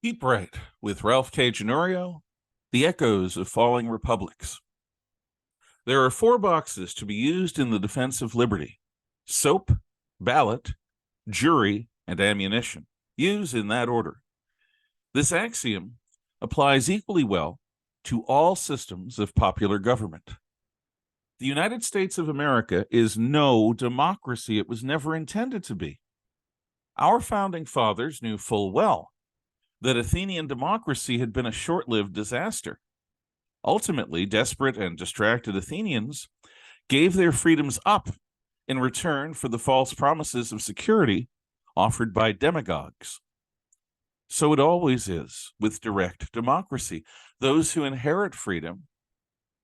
Keep Right with Ralph K. Ginorio, The Echoes of Falling Republics. There are 4 boxes to be used in the defense of liberty: soap, ballot, jury, and ammunition. Use in that order. This axiom applies equally well to all systems of popular government. The United States of America is no democracy. It was never intended to be. Our founding fathers knew full well that Athenian democracy had been a short-lived disaster. Ultimately, desperate and distracted Athenians gave their freedoms up in return for the false promises of security offered by demagogues. So it always is with direct democracy. Those who inherit freedom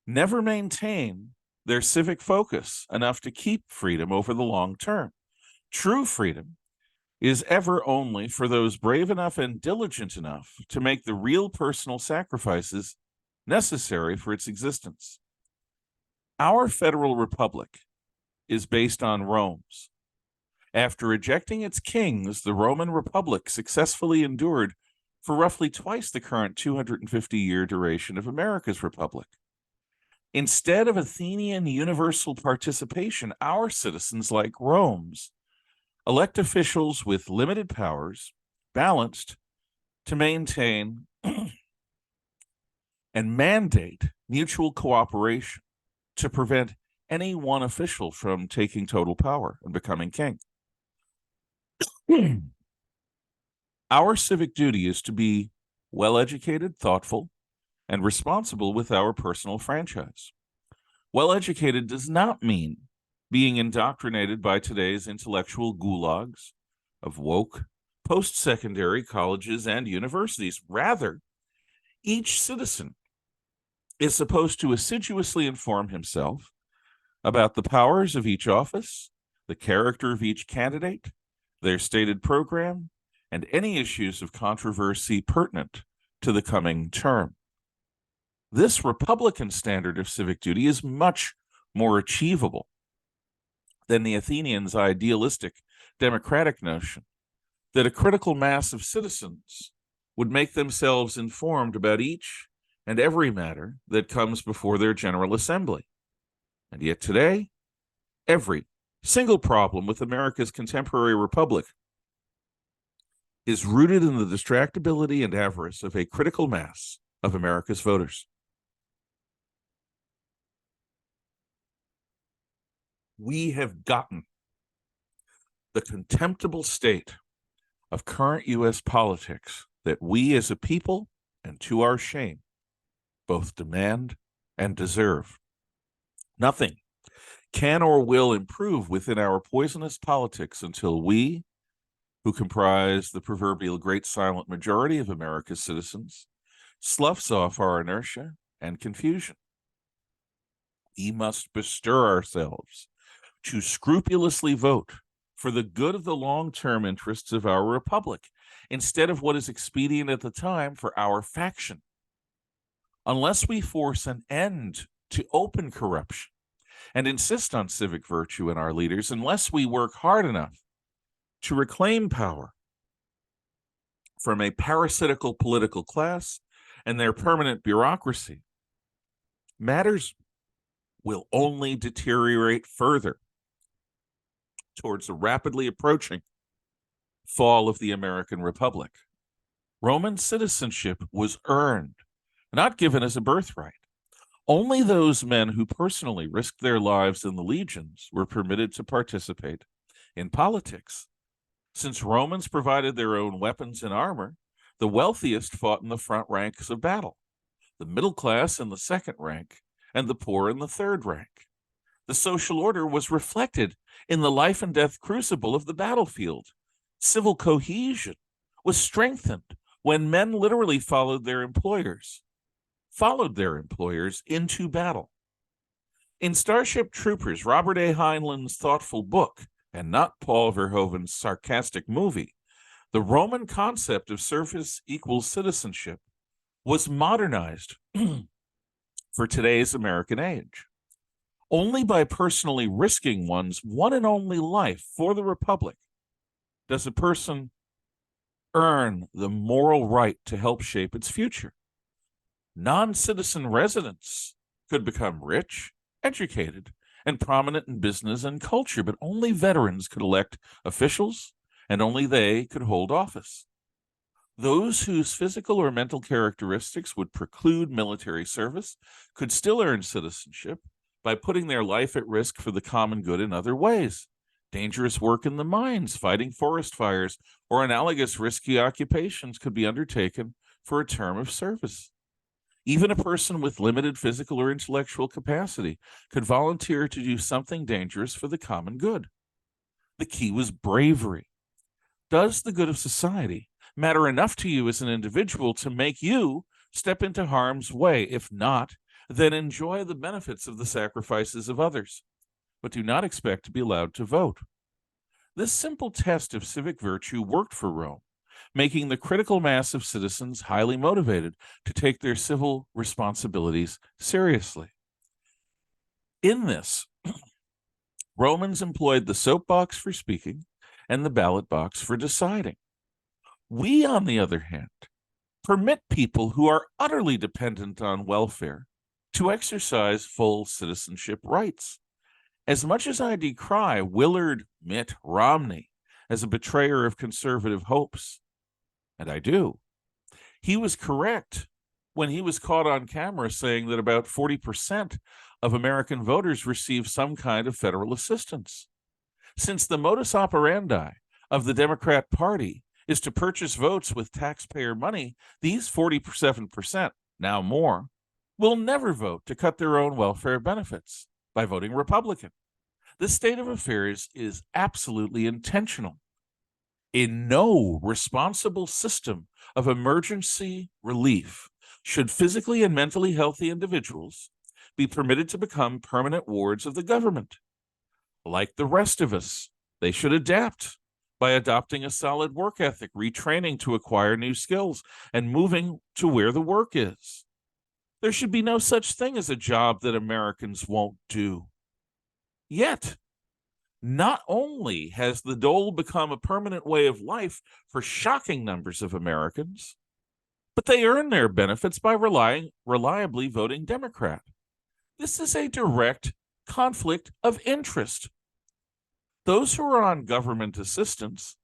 never maintain their civic focus enough to keep freedom over the long term. True freedom is ever only for those brave enough and diligent enough to make the real personal sacrifices necessary for its existence. Our federal republic is based on Rome's. After ejecting its kings, the Roman Republic successfully endured for roughly twice the current 250-year duration of America's republic. Instead of Athenian universal participation, our citizens, like Rome's, elect officials with limited powers, balanced, to maintain and mandate mutual cooperation to prevent any one official from taking total power and becoming king. Our civic duty is to be well-educated, thoughtful, and responsible with our personal franchise. Well-educated does not mean being indoctrinated by today's intellectual gulags of woke post-secondary colleges and universities. Rather, each citizen is supposed to assiduously inform himself about the powers of each office, the character of each candidate, their stated program, and any issues of controversy pertinent to the coming term. This Republican standard of civic duty is much more achievable than the Athenians' idealistic democratic notion that a critical mass of citizens would make themselves informed about each and every matter that comes before their General Assembly. And yet today, every single problem with America's contemporary republic is rooted in the distractibility and avarice of a critical mass of America's voters. We have gotten the contemptible state of current U.S. politics that we as a people, and to our shame, both demand and deserve. Nothing can or will improve within our poisonous politics until we, who comprise the proverbial great silent majority of America's citizens, sloughs off our inertia and confusion. We must bestir ourselves to scrupulously vote for the good of the long-term interests of our republic, instead of what is expedient at the time for our faction. Unless we force an end to open corruption and insist on civic virtue in our leaders, unless we work hard enough to reclaim power from a parasitical political class and their permanent bureaucracy, matters will only deteriorate further towards the rapidly approaching fall of the American Republic. Roman citizenship was earned, not given as a birthright. Only those men who personally risked their lives in the legions were permitted to participate in politics. Since Romans provided their own weapons and armor, the wealthiest fought in the front ranks of battle, the middle class in the second rank, and the poor in the third rank. The social order was reflected in the life and death crucible of the battlefield. Civil cohesion was strengthened when men literally followed their employers into battle. In Starship Troopers, Robert A. Heinlein's thoughtful book, and not Paul Verhoeven's sarcastic movie, the Roman concept of service equals citizenship was modernized for today's American age. Only by personally risking one's one and only life for the Republic does a person earn the moral right to help shape its future. Non-citizen residents could become rich, educated, and prominent in business and culture, but only veterans could elect officials, and only they could hold office. Those whose physical or mental characteristics would preclude military service could still earn citizenship by putting their life at risk for the common good in other ways. Dangerous work in the mines, fighting forest fires, or analogous risky occupations could be undertaken for a term of service. Even a person with limited physical or intellectual capacity could volunteer to do something dangerous for the common good. The key was bravery. Does the good of society matter enough to you as an individual to make you step into harm's way? If not, then enjoy the benefits of the sacrifices of others, but do not expect to be allowed to vote. This simple test of civic virtue worked for Rome, making the critical mass of citizens highly motivated to take their civil responsibilities seriously. In this, Romans employed the soapbox for speaking and the ballot box for deciding. We, on the other hand, permit people who are utterly dependent on welfare to exercise full citizenship rights. As much as I decry Willard Mitt Romney as a betrayer of conservative hopes, and I do, he was correct when he was caught on camera saying that about 40% of American voters receive some kind of federal assistance. Since the modus operandi of the Democrat Party is to purchase votes with taxpayer money, these 47%, now more, will never vote to cut their own welfare benefits by voting Republican. This state of affairs is absolutely intentional. In no responsible system of emergency relief should physically and mentally healthy individuals be permitted to become permanent wards of the government. Like the rest of us, they should adapt by adopting a solid work ethic, retraining to acquire new skills, and moving to where the work is. There should be no such thing as a job that Americans won't do. Yet, not only has the dole become a permanent way of life for shocking numbers of Americans, but they earn their benefits by reliably voting Democrat. This is a direct conflict of interest. Those who are on government assistance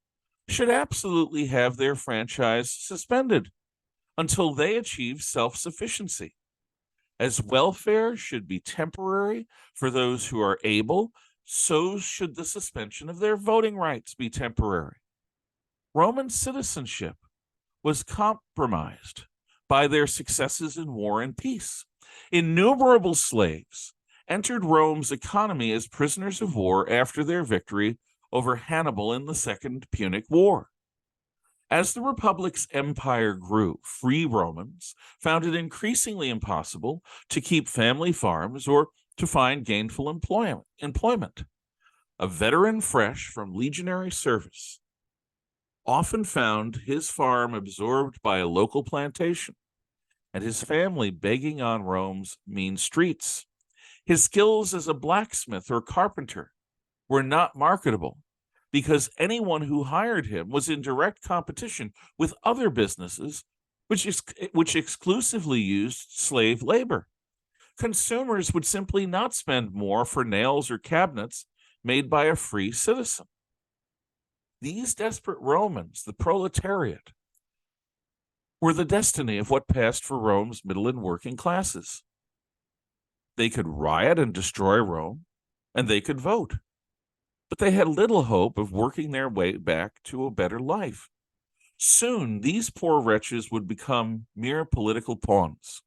should absolutely have their franchise suspended until they achieve self-sufficiency, as welfare should be temporary for those who are able. So should the suspension of their voting rights be temporary. Roman citizenship was compromised by their successes in war and peace. Innumerable slaves entered Rome's economy as prisoners of war after their victory over Hannibal in the Second Punic War. As the Republic's empire grew, free Romans found it increasingly impossible to keep family farms or to find gainful employment. A veteran fresh from legionary service often found his farm absorbed by a local plantation and his family begging on Rome's mean streets. His skills as a blacksmith or carpenter were not marketable because anyone who hired him was in direct competition with other businesses which exclusively used slave labor. Consumers would simply not spend more for nails or cabinets made by a free citizen. These desperate Romans, the proletariat, were the destiny of what passed for Rome's middle and working classes. They could riot and destroy Rome, and they could vote, but they had little hope of working their way back to a better life. Soon, these poor wretches would become mere political pawns.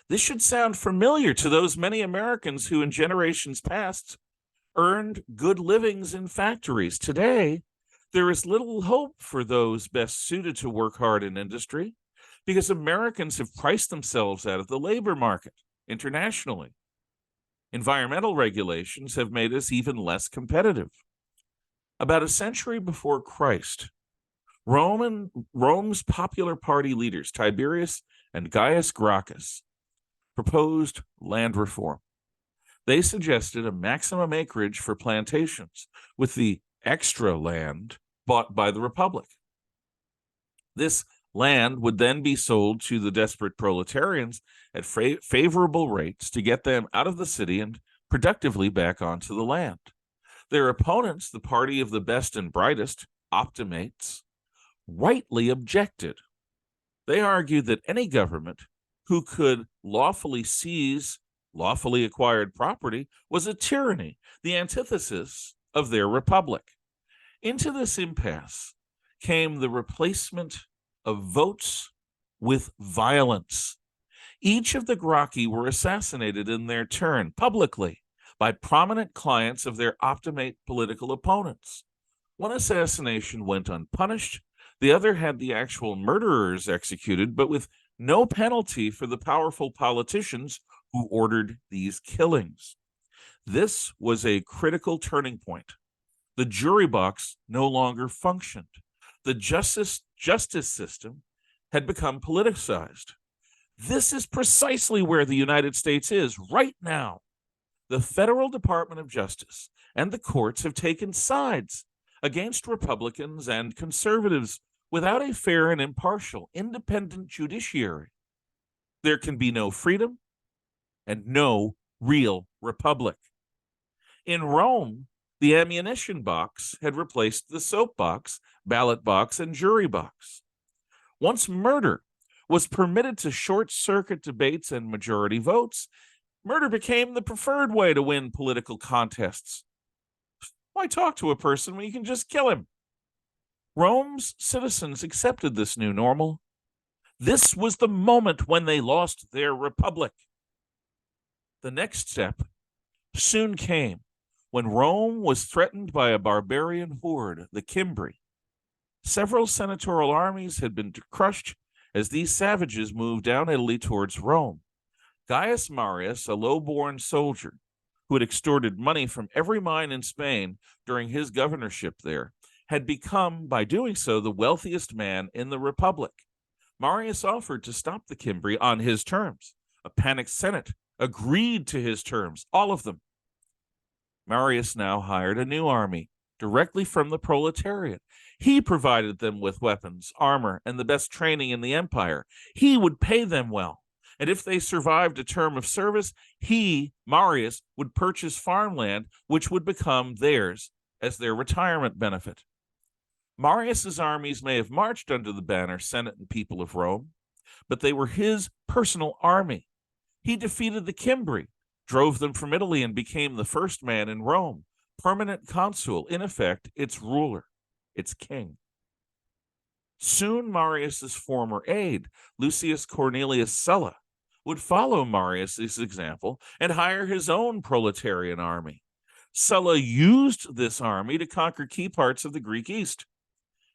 This should sound familiar to those many Americans who, in generations past, earned good livings in factories. Today, there is little hope for those best suited to work hard in industry because Americans have priced themselves out of the labor market internationally. Environmental regulations have made us even less competitive. About a century before Christ, Rome's popular party leaders, Tiberius and Gaius Gracchus, proposed land reform. They suggested a maximum acreage for plantations, with the extra land bought by the Republic. This land would then be sold to the desperate proletarians at favorable rates to get them out of the city and productively back onto the land. Their opponents, the party of the best and brightest, optimates, rightly objected. They argued that any government who could lawfully seize lawfully acquired property was a tyranny, the antithesis of their republic. Into this impasse came the replacement of votes with violence. Each of the Gracchi were assassinated in their turn, publicly, by prominent clients of their optimate political opponents. One assassination went unpunished, the other had the actual murderers executed, but with no penalty for the powerful politicians who ordered these killings. This was a critical turning point. The jury box no longer functioned. The justice system had become politicized. This is precisely where the United States is right now. The Federal Department of Justice and the courts have taken sides against Republicans and conservatives without a fair and impartial, independent judiciary. There can be no freedom and no real republic. In Rome, the ammunition box had replaced the soap box, ballot box, and jury box. Once murder was permitted to short-circuit debates and majority votes, murder became the preferred way to win political contests. Why talk to a person when you can just kill him? Rome's citizens accepted this new normal. This was the moment when they lost their republic. The next step soon came when Rome was threatened by a barbarian horde, the Cimbri. Several senatorial armies had been crushed as these savages moved down Italy towards Rome. Gaius Marius, a low-born soldier who had extorted money from every mine in Spain during his governorship there, had become, by doing so, the wealthiest man in the Republic. Marius offered to stop the Cimbri on his terms. A panicked Senate agreed to his terms, all of them. Marius now hired a new army directly from the proletariat. He provided them with weapons, armor, and the best training in the empire. He would pay them well. And if they survived a term of service, he, Marius, would purchase farmland, which would become theirs as their retirement benefit. Marius's armies may have marched under the banner Senate and people of Rome, but they were his personal army. He defeated the Cimbri, drove them from Italy, and became the first man in Rome, permanent consul, in effect, its ruler, its king. Soon Marius's former aide, Lucius Cornelius Sulla, would follow Marius's example and hire his own proletarian army. Sulla used this army to conquer key parts of the Greek East.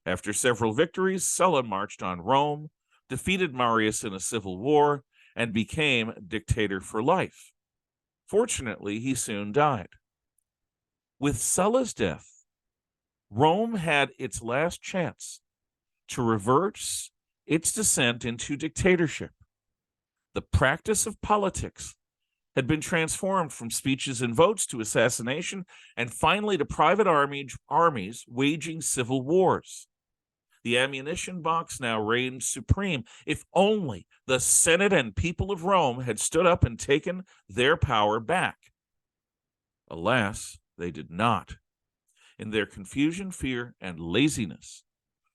After several victories, Sulla marched on Rome, defeated Marius in a civil war, and became dictator for life. Fortunately, he soon died. With Sulla's death, Rome had its last chance to reverse its descent into dictatorship. The practice of politics had been transformed from speeches and votes to assassination, and finally to private armies waging civil wars. The ammunition box now reigned supreme. If only the Senate and people of Rome had stood up and taken their power back. Alas, they did not. In their confusion, fear, and laziness,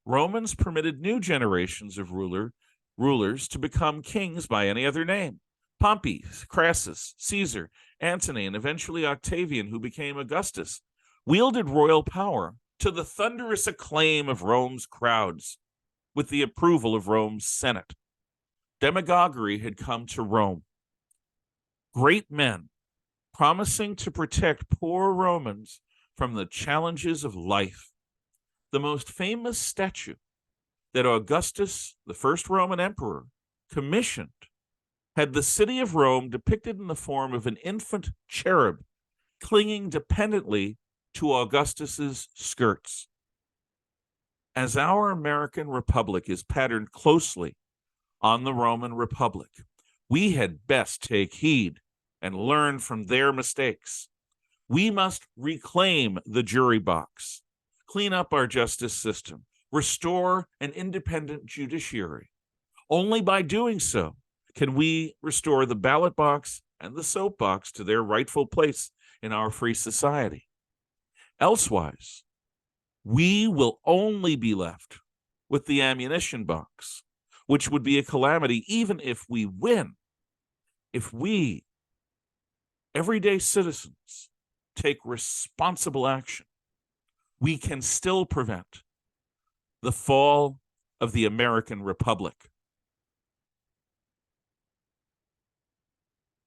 Romans permitted new generations of rulers to become kings by any other name. Pompey, Crassus, Caesar, Antony, and eventually Octavian, who became Augustus, wielded royal power to the thunderous acclaim of Rome's crowds, with the approval of Rome's Senate. Demagoguery had come to Rome. Great men promising to protect poor Romans from the challenges of life. The most famous statue that Augustus, the first Roman emperor, commissioned had the city of Rome depicted in the form of an infant cherub clinging dependently to Augustus's skirts. As our American Republic is patterned closely on the Roman Republic, we had best take heed and learn from their mistakes. We must reclaim the jury box, clean up our justice system, restore an independent judiciary. Only by doing so can we restore the ballot box and the soapbox to their rightful place in our free society. Elsewise, we will only be left with the ammunition box, which would be a calamity even if we win. If we, everyday citizens, take responsible action, we can still prevent the fall of the American Republic.